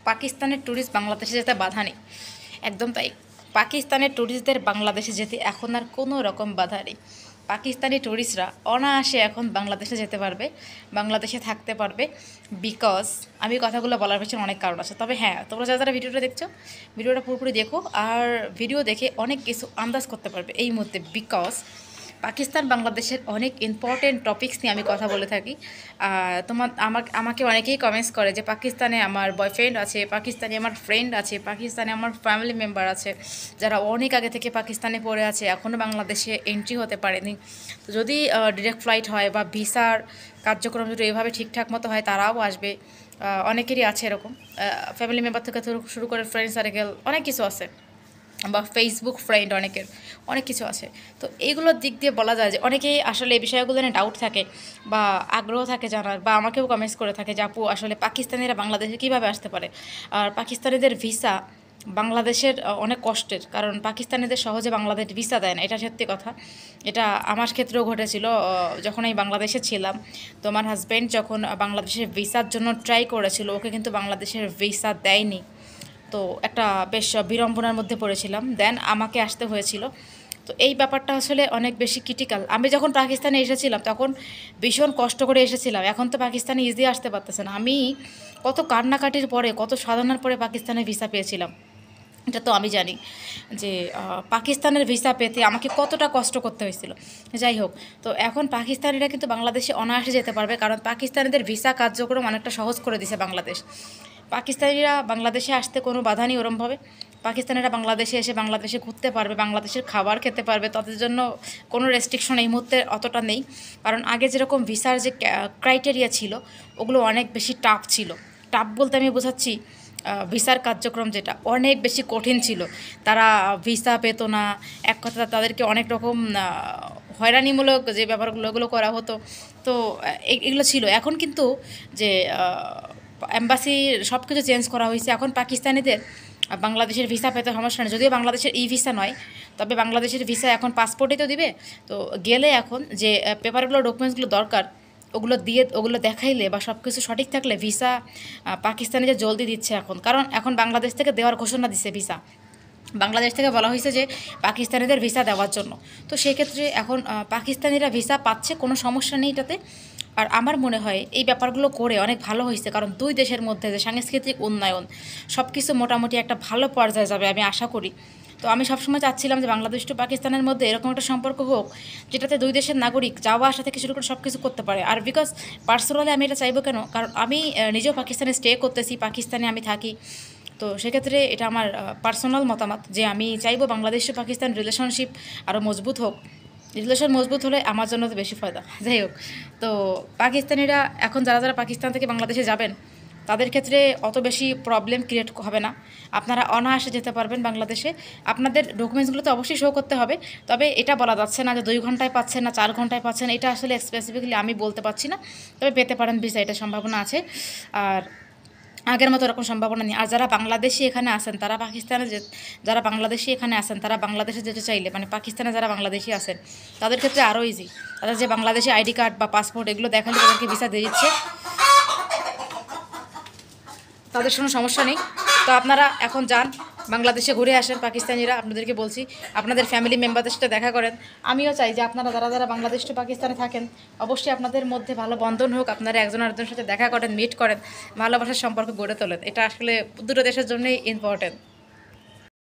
পাকিস্তানের ট্যুরিস্ট বাংলাদেশে যেতে বাধা নেই, একদম তাই। পাকিস্তানের ট্যুরিস্টদের বাংলাদেশে যেতে এখন আর কোনো রকম বাধা নেই। পাকিস্তানি ট্যুরিস্টরা অনায়াসে এখন বাংলাদেশে যেতে পারবে, বাংলাদেশে থাকতে পারবে। বিকজ আমি কথাগুলো বলার পেছনে অনেক কারণ আছে। তবে হ্যাঁ, তোমরা যারা যারা ভিডিওটা দেখছো, ভিডিওটা পুরোপুরি দেখো, আর ভিডিও দেখে অনেক কিছু আন্দাজ করতে পারবে এই মুহূর্তে। বিকজ পাকিস্তান বাংলাদেশের অনেক ইম্পর্টেন্ট টপিকস নিয়ে আমি কথা বলে থাকি। আমাকে অনেকেই কমেন্টস করে যে পাকিস্তানে আমার বয়ফ্রেন্ড আছে, পাকিস্তানে আমার ফ্রেন্ড আছে, পাকিস্তানে আমার ফ্যামিলি মেম্বার আছে যারা অনেক আগে থেকে পাকিস্তানে পড়ে আছে, এখনও বাংলাদেশে এন্ট্রি হতে পারেনি। তো যদি ডিরেক্ট ফ্লাইট হয় বা ভিসার কার্যক্রম যদি এভাবে ঠিকঠাক মতো হয়, তারাও আসবে। অনেকেরই আছে এরকম, ফ্যামিলি মেম্বার থেকে শুরু করে ফ্রেন্ড সার্কেল, অনেক কিছু আছে, বা ফেসবুক ফ্রেন্ড অনেকের, অনেক কিছু আছে। তো এইগুলোর দিক দিয়ে বলা যায় যে অনেকেই আসলে এই বিষয়গুলো নিয়ে ডাউট থাকে বা আগ্রহ থাকে জানার, বা আমাকেও কমেন্টস করে থাকে যে আপু আসলে পাকিস্তানিরা বাংলাদেশে কীভাবে আসতে পারে। আর পাকিস্তানিদের ভিসা বাংলাদেশের অনেক কষ্টের, কারণ পাকিস্তানিদের সহজে বাংলাদেশ ভিসা দেয় না, এটা সত্যি কথা। এটা আমার ক্ষেত্রেও ঘটেছিল যখন আমি বাংলাদেশে ছিলাম। তো আমার হাজব্যান্ড যখন বাংলাদেশের ভিসার জন্য ট্রাই করেছিল, ওকে কিন্তু বাংলাদেশের ভিসা দেয়নি। তো একটা বেশ বিড়ম্বনার মধ্যে পড়েছিলাম, দেন আমাকে আসতে হয়েছিল। তো এই ব্যাপারটা আসলে অনেক বেশি ক্রিটিক্যাল। আমি যখন পাকিস্তানে এসেছিলাম তখন ভীষণ কষ্ট করে এসেছিলাম, এখন তো পাকিস্তানে ইজি আসতে পারতেছে না। আমি কত কান্নাকাটির পরে, কত সাধনার পরে পাকিস্তানে ভিসা পেয়েছিলাম, এটা তো আমি জানি যে পাকিস্তানের ভিসা পেতে আমাকে কতটা কষ্ট করতে হয়েছিল। যাই হোক, তো এখন পাকিস্তানিরা কিন্তু বাংলাদেশে অনায়াসে যেতে পারবে, কারণ পাকিস্তানিদের ভিসা কার্যক্রম অনেকটা সহজ করে দিছে বাংলাদেশ। পাকিস্তানিরা বাংলাদেশে আসতে কোনো বাধা নেই ওরমভাবে। পাকিস্তানিরা বাংলাদেশে এসে বাংলাদেশে ঘুরতে পারবে, বাংলাদেশের খাবার খেতে পারবে, তাদের জন্য কোনো রেস্ট্রিকশন এই মুহূর্তে অতটা নেই। কারণ আগে যেরকম ভিসার যে ক্রাইটেরিয়া ছিল, ওগুলো অনেক বেশি টাফ ছিল। টাফ বলতে আমি বোঝাচ্ছি ভিসার কার্যক্রম যেটা অনেক বেশি কঠিন ছিল। তারা ভিসা পেত না, এক কথা তাদেরকে অনেক রকম হয়রানিমূলক যে ব্যাপারগুলো ওগুলো করা হতো। তো এগুলো ছিল। এখন কিন্তু যে এম্বাসি সব কিছু চেঞ্জ করা হয়েছে, এখন পাকিস্তানিদের বাংলাদেশের ভিসা পেতে সমস্যা নেই। যদিও বাংলাদেশের ই ভিসা নয়, তবে বাংলাদেশের ভিসা এখন পাসপোর্টে তো দিবে। তো গেলে এখন যে পেপারগুলো ডকুমেন্টসগুলো দরকার, ওগুলো দিয়ে ওগুলো দেখাইলে বা সব কিছু সঠিক থাকলে ভিসা পাকিস্তানে যে জলদি দিচ্ছে এখন, কারণ এখন বাংলাদেশ থেকে দেওয়ার ঘোষণা দিচ্ছে ভিসা। বাংলাদেশ থেকে বলা হয়েছে যে পাকিস্তানিদের ভিসা দেওয়ার জন্য। তো সেক্ষেত্রে এখন পাকিস্তানিরা ভিসা পাচ্ছে, কোনো সমস্যা নেই এটাতে। আর আমার মনে হয় এই ব্যাপারগুলো করে অনেক ভালো হয়েছে, কারণ দুই দেশের মধ্যে যে সাংস্কৃতিক উন্নয়ন সব কিছু মোটামুটি একটা ভালো পর্যায়ে যাবে আমি আশা করি। তো আমি সবসময় চাচ্ছিলাম যে বাংলাদেশ টু পাকিস্তানের মধ্যে এরকম একটা সম্পর্ক হোক, যেটাতে দুই দেশের নাগরিক যাওয়া আসা থেকে শুরু করে সব কিছু করতে পারে। আর বিকজ পার্সোনালি আমি এটা চাইবো কেন, কারণ আমি নিজেও পাকিস্তানে স্টে করতেছি, পাকিস্তানে আমি থাকি। তো সেক্ষেত্রে এটা আমার পার্সোনাল মতামত যে আমি চাইবো বাংলাদেশ টু পাকিস্তান রিলেশনশিপ আরও মজবুত হোক। রিলেশন মজবুত হলে আমার জন্য তো বেশি ফায়দা। যাই হোক, তো পাকিস্তানিরা এখন যারা যারা পাকিস্তান থেকে বাংলাদেশে যাবেন, তাদের ক্ষেত্রে অত বেশি প্রবলেম ক্রিয়েট হবে না। আপনারা অনায়াসে যেতে পারবেন বাংলাদেশে। আপনাদের ডকুমেন্টসগুলো তো অবশ্যই শো করতে হবে, তবে এটা বলা যাচ্ছে না যে 2 ঘন্টায় পাচ্ছেন না 4 ঘন্টায় পাচ্ছেন, এটা আসলে স্পেসিফিকলি আমি বলতে পারছি না। তবে পেতে পারেন ভিসা, এটা সম্ভাবনা আছে। আর আগের মতো এরকম সম্ভাবনা নেই। আর যারা বাংলাদেশি এখানে আসেন, তারা পাকিস্তানে যারা বাংলাদেশি এখানে আসেন, তারা বাংলাদেশে যেতে চাইলে, মানে পাকিস্তানে যারা বাংলাদেশি আসেন, তাদের ক্ষেত্রে আরও ইজি। তাদের যে বাংলাদেশি আইডি কার্ড বা পাসপোর্ট এগুলো দেখালে তাদেরকে ভিসা দিয়ে দিচ্ছে, তাদের কোনো সমস্যা নেই। তো আপনারা এখন যান, বাংলাদেশে ঘুরে আসেন। পাকিস্তানিরা আপনাদেরকে বলছি, আপনাদের ফ্যামিলি মেম্বারদের সাথে দেখা করেন। আমিও চাই যে আপনারা যারা যারা বাংলাদেশ টু পাকিস্তানে থাকেন, অবশ্যই আপনাদের মধ্যে ভালো বন্ধন হোক, আপনারা একজন আরেকজনের সাথে দেখা করেন, মিট করেন, ভালোবাসার সম্পর্ক গড়ে তোলেন। এটা আসলে দুটো দেশের জন্যই ইম্পর্টেন্ট।